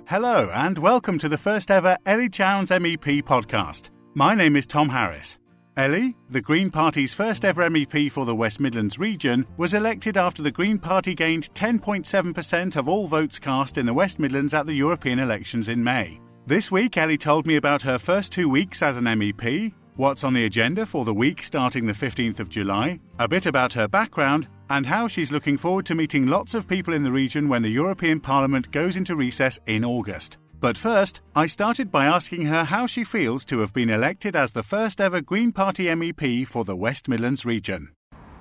Hello and welcome to the first ever Ellie Chowns MEP podcast. My name is Tom Harris. Ellie, the Green Party's first ever MEP for the West Midlands region, was elected after the Green Party gained 10.7% of all votes cast in the West Midlands at the European elections in May. This week, Ellie told me about her first 2 weeks as an MEP, what's on the agenda for the week starting the 15th of July, a bit about her background, and how she's looking forward to meeting lots of people in the region when the European Parliament goes into recess in August. But first, I started by asking her how she feels to have been elected as the first ever Green Party MEP for the West Midlands region.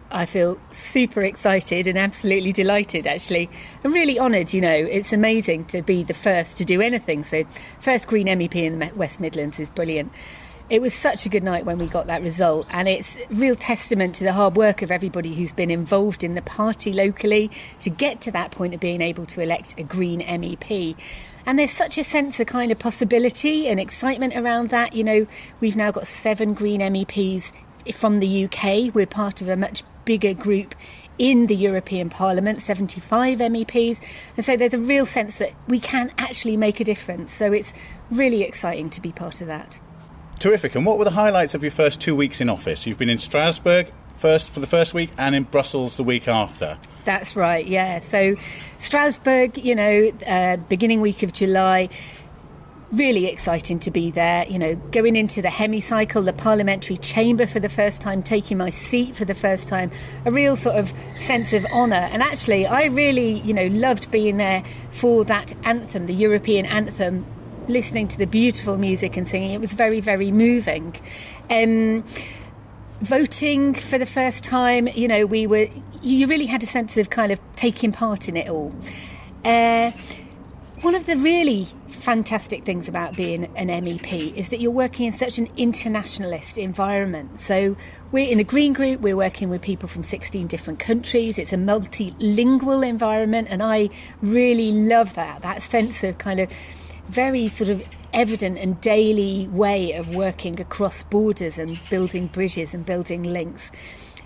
I feel super excited and absolutely delighted, actually. I'm really honoured, it's amazing to be the first to do anything. So first Green MEP in the West Midlands is brilliant. It was such a good night when we got that result, and it's a real testament to the hard work of everybody who's been involved in the party locally to get to that point of being able to elect a Green MEP. And there's such a sense of kind of possibility and excitement around that. We've now got 7 Green MEPs from the UK. We're part of a much bigger group in the European Parliament, 75 MEPs. And so there's a real sense that we can actually make a difference. So it's really exciting to be part of that. Terrific. And what were the highlights of your first 2 weeks in office? You've been in Strasbourg for the first week and in Brussels the week after. That's right, yeah. So Strasbourg, beginning week of July, really exciting to be there, going into the hemicycle, the parliamentary chamber for the first time, taking my seat for the first time, a real sort of sense of honour. And actually, I really, loved being there for that anthem, the European anthem, listening to the beautiful music and singing. It was very, very moving. Voting for the first time, you really had a sense of kind of taking part in it all. One of the really fantastic things about being an MEP is that you're working in such an internationalist environment. So we're in the Green Group, we're working with people from 16 different countries. It's a multilingual environment, and I really love that sense of kind of very sort of evident and daily way of working across borders and building bridges and building links.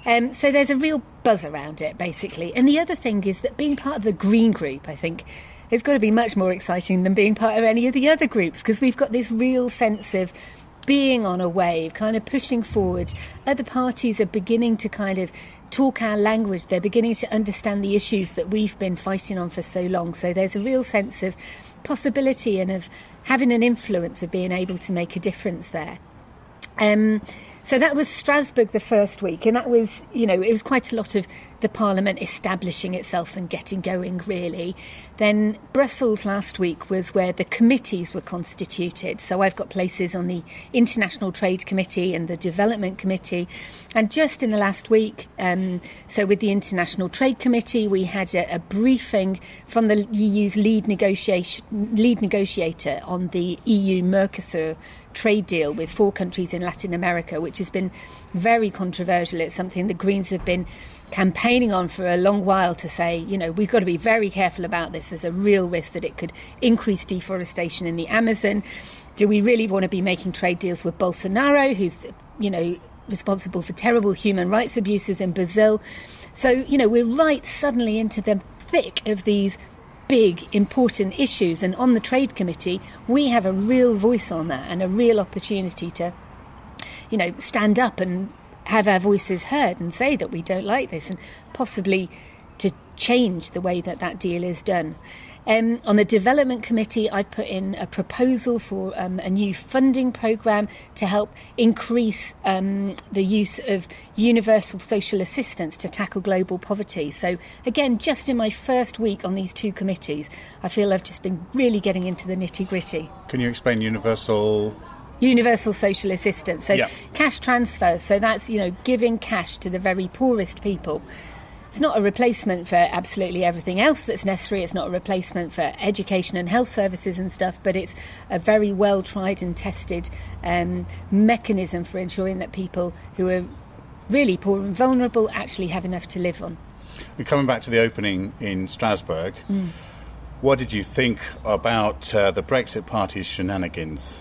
So there's a real buzz around it, basically. And the other thing is that being part of the Green Group, I think, it's got to be much more exciting than being part of any of the other groups, because we've got this real sense of being on a wave, kind of pushing forward. Other parties are beginning to kind of talk our language. They're beginning to understand the issues that we've been fighting on for so long. So there's a real sense of possibility and of having an influence, of being able to make a difference there. So that was Strasbourg the first week, and that was, it was quite a lot of the Parliament establishing itself and getting going, really. Then Brussels last week was where the committees were constituted. So I've got places on the International Trade Committee and the Development Committee. And just in the last week, so with the International Trade Committee, we had a briefing from the EU's lead negotiator on the EU-Mercosur trade deal with 4 countries in Latin America, which has been very controversial. It's something the Greens have been campaigning on for a long while to say, we've got to be very careful about this. There's a real risk that it could increase deforestation in the Amazon. Do we really want to be making trade deals with Bolsonaro, who's, responsible for terrible human rights abuses in Brazil? So, we're right suddenly into the thick of these big, important issues. And on the Trade Committee, we have a real voice on that and a real opportunity to, stand up and have our voices heard and say that we don't like this, and possibly to change the way that deal is done. On the Development Committee, I put in a proposal for a new funding programme to help increase the use of universal social assistance to tackle global poverty. So again, just in my first week on these 2 committees, I feel I've just been really getting into the nitty-gritty. Can you explain universal social assistance? So cash transfers. So that's, giving cash to the very poorest people. It's not a replacement for absolutely everything else that's necessary. It's not a replacement for education and health services and stuff, but it's a very well tried and tested mechanism for ensuring that people who are really poor and vulnerable actually have enough to live on. We're coming back to the opening in Strasbourg. What did you think about the Brexit Party's shenanigans?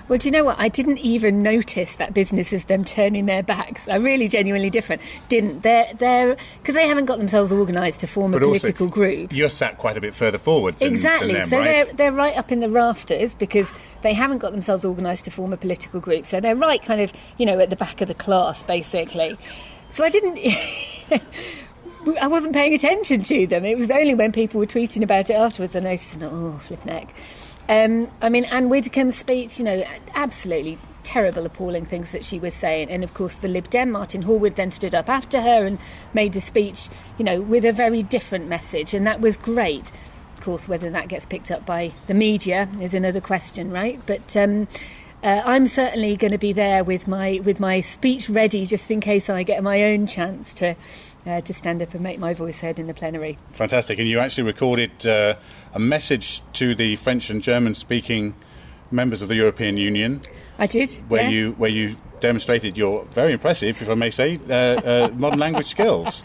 Well, do you know what? I didn't even notice that business of them turning their backs. I really genuinely didn't. They're because they haven't got themselves organised to form a political group. You're sat quite a bit further forward than them, so right? they're right up in the rafters because they haven't got themselves organised to form a political group. So they're right kind of, at the back of the class, basically. So I didn't... I wasn't paying attention to them. It was only when people were tweeting about it afterwards I noticed, flip neck. Anne Widdecombe's speech, absolutely terrible, appalling things that she was saying. And of course, the Lib Dem, Martin Hallwood, then stood up after her and made a speech, with a very different message. And that was great. Of course, whether that gets picked up by the media is another question, right? But I'm certainly going to be there with my speech ready just in case I get my own chance to stand up and make my voice heard in the plenary. Fantastic. And you actually recorded a message to the French and German-speaking members of the European Union. I did, where you demonstrated your very impressive, if I may say, modern language skills.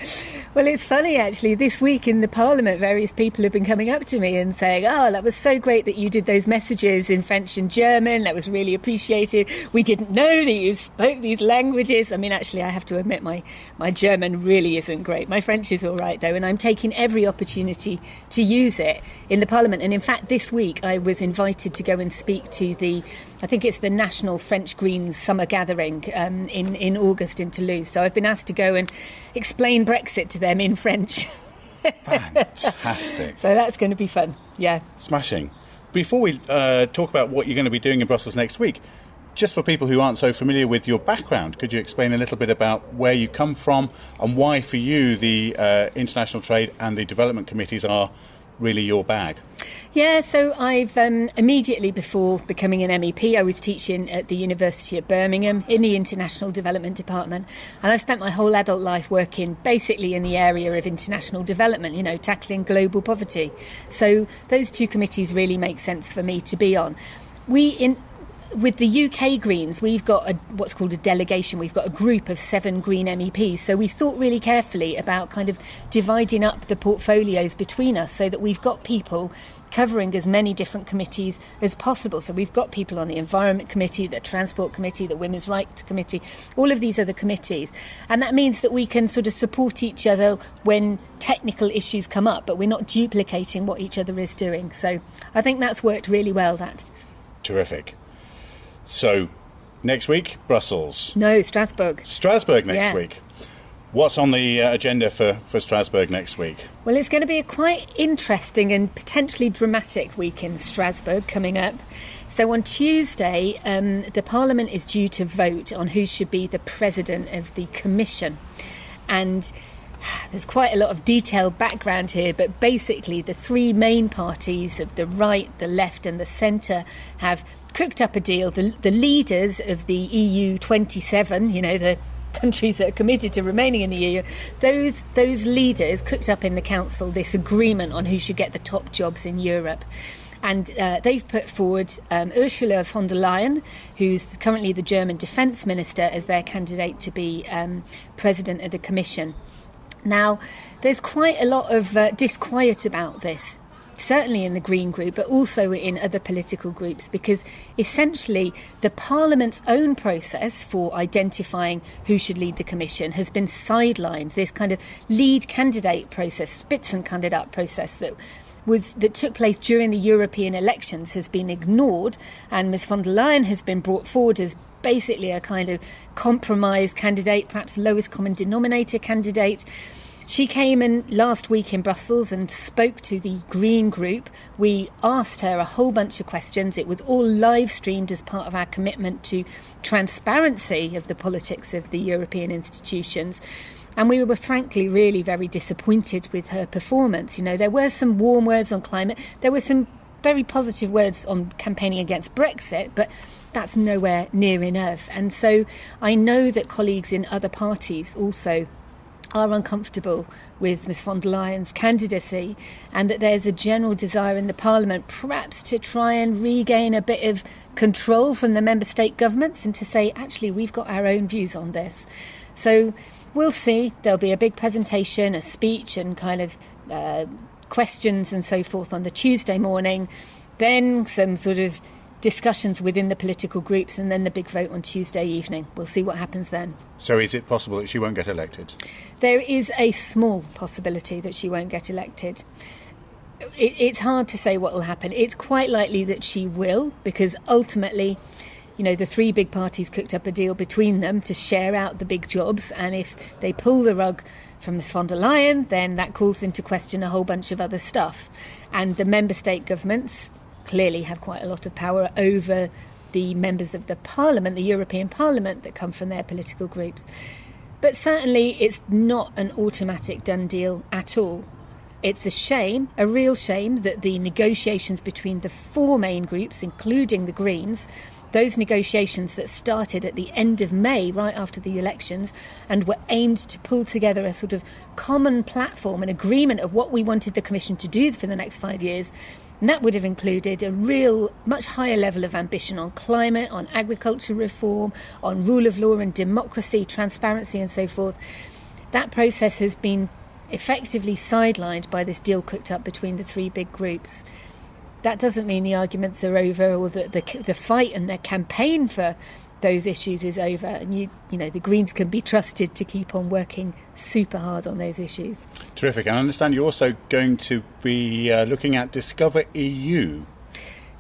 Well, it's funny, actually. This week in the Parliament, various people have been coming up to me and saying, that was so great that you did those messages in French and German. That was really appreciated. We didn't know that you spoke these languages. I mean, actually, I have to admit my German really isn't great. My French is all right, though, and I'm taking every opportunity to use it in the Parliament. And in fact, this week I was invited to go and speak to I think it's the National French Greens Summer Gathering in August in Toulouse. So I've been asked to go and explain Brexit to them in French. Fantastic. So that's going to be fun, yeah. Smashing. Before we talk about what you're going to be doing in Brussels next week, just for people who aren't so familiar with your background, could you explain a little bit about where you come from and why for you the International Trade and the Development Committees are really your bag? Yeah, so I've immediately before becoming an MEP, I was teaching at the University of Birmingham in the International Development Department, and I've spent my whole adult life working basically in the area of international development, tackling global poverty. So those two committees really make sense for me to be on. With the UK Greens, we've got what's called a delegation. We've got a group of 7 Green MEPs. So we thought really carefully about kind of dividing up the portfolios between us so that we've got people covering as many different committees as possible. So we've got people on the Environment Committee, the Transport Committee, the Women's Rights Committee, all of these other committees. And that means that we can sort of support each other when technical issues come up, but we're not duplicating what each other is doing. So I think that's worked really well. That's terrific. So, next week, Brussels. No, Strasbourg. Strasbourg next week. What's on the agenda for Strasbourg next week? Well, it's going to be a quite interesting and potentially dramatic week in Strasbourg coming up. So on Tuesday, the Parliament is due to vote on who should be the President of the Commission. And there's quite a lot of detailed background here, but basically the 3 main parties of the right, the left and the centre have cooked up a deal. The leaders of the EU 27, the countries that are committed to remaining in the EU, those leaders cooked up in the council this agreement on who should get the top jobs in Europe. And they've put forward Ursula von der Leyen, who's currently the German Defence Minister, as their candidate to be President of the Commission. Now, there's quite a lot of disquiet about this, certainly in the Green Group, but also in other political groups, because essentially the Parliament's own process for identifying who should lead the Commission has been sidelined. This kind of lead candidate process, Spitzenkandidat process that took place during the European elections has been ignored, and Ms von der Leyen has been brought forward as basically a kind of compromise candidate, perhaps lowest common denominator candidate. She came in last week in Brussels and spoke to the Green Group. We asked her a whole bunch of questions. It was all live streamed as part of our commitment to transparency of the politics of the European institutions. And we were frankly really very disappointed with her performance. There were some warm words on climate. There were some very positive words on campaigning against Brexit, but that's nowhere near enough. And so I know that colleagues in other parties also are uncomfortable with Ms von der Leyen's candidacy, and that there's a general desire in the Parliament perhaps to try and regain a bit of control from the member state governments and to say, actually, we've got our own views on this. So we'll see. There'll be a big presentation, a speech and kind of questions and so forth on the Tuesday morning. Then some sort of discussions within the political groups, and then the big vote on Tuesday evening. We'll see what happens then. So is it possible that she won't get elected? There is a small possibility that she won't get elected. It's hard to say what will happen. It's quite likely that she will, because ultimately, the three big parties cooked up a deal between them to share out the big jobs, and if they pull the rug from Ms von der Leyen, then that calls into question a whole bunch of other stuff. And the member state governments clearly have quite a lot of power over the members of the Parliament, the European Parliament, that come from their political groups. But certainly it's not an automatic done deal at all. It's a shame, a real shame, that the negotiations between the four main groups, including the Greens, those negotiations that started at the end of May, right after the elections, and were aimed to pull together a sort of common platform, an agreement of what we wanted the Commission to do for the next 5 years. And that would have included a real, much higher level of ambition on climate, on agriculture reform, on rule of law and democracy, transparency and so forth. That process has been effectively sidelined by this deal cooked up between the three big groups. That doesn't mean the arguments are over, or that the fight and the campaign for those issues is over. And the Greens can be trusted to keep on working super hard on those issues. Terrific. And I understand you're also going to be looking at Discover EU.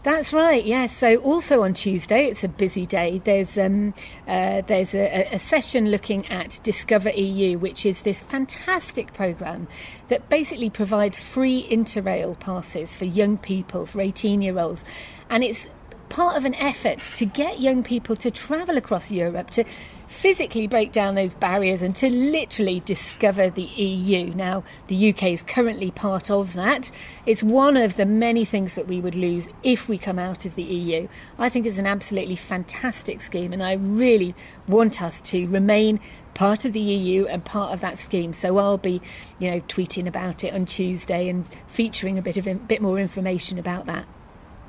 That's right, yes. So also on Tuesday, it's a busy day. There's a session looking at Discover EU, which is this fantastic programme that basically provides free Interrail passes for young people, for 18-year-olds. And it's part of an effort to get young people to travel across Europe, to physically break down those barriers and to literally discover the EU. Now, the UK is currently part of that. It's one of the many things that we would lose if we come out of the EU. I think it's an absolutely fantastic scheme, and I really want us to remain part of the EU and part of that scheme. So I'll be, tweeting about it on Tuesday and featuring a bit more information about that.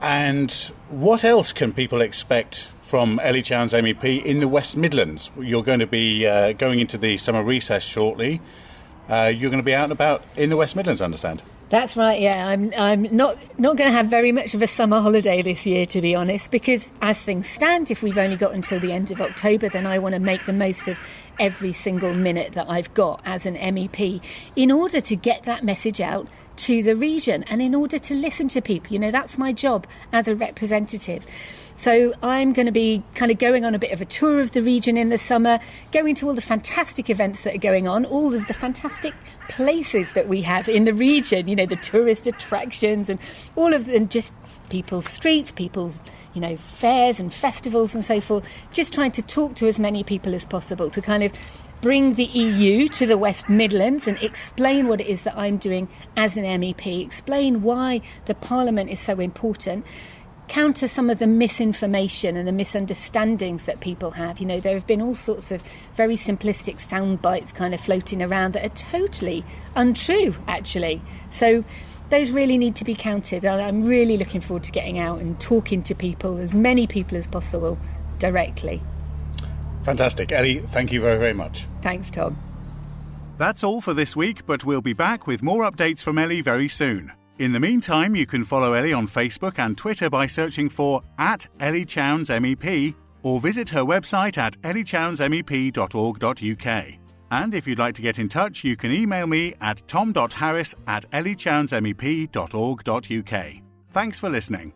And what else can people expect from Ellie Chowns MEP in the West Midlands? You're going to be going into the summer recess shortly. You're going to be out and about in the West Midlands, I understand. That's right, yeah. I'm not going to have very much of a summer holiday this year, to be honest, because as things stand, if we've only got until the end of October, then I want to make the most of every single minute that I've got as an MEP in order to get that message out to the region and in order to listen to people. That's my job as a representative. So I'm going to be kind of going on a bit of a tour of the region in the summer, going to all the fantastic events that are going on, all of the fantastic places that we have in the region, the tourist attractions and all of them, just people's streets, people's, fairs and festivals and so forth, just trying to talk to as many people as possible to kind of bring the EU to the West Midlands and explain what it is that I'm doing as an MEP, explain why the Parliament is so important, counter some of the misinformation and the misunderstandings that people have. There have been all sorts of very simplistic sound bites kind of floating around that are totally untrue, actually. So those really need to be counted. And I'm really looking forward to getting out and talking to people, as many people as possible, directly. Fantastic. Ellie, thank you very, very much. Thanks, Tom. That's all for this week, but we'll be back with more updates from Ellie very soon. In the meantime, you can follow Ellie on Facebook and Twitter by searching for @EllieChownsMEP or visit her website at elliechownsmep.org.uk. And if you'd like to get in touch, you can email me at tom.harris@elliechownsmep.org.uk. Thanks for listening.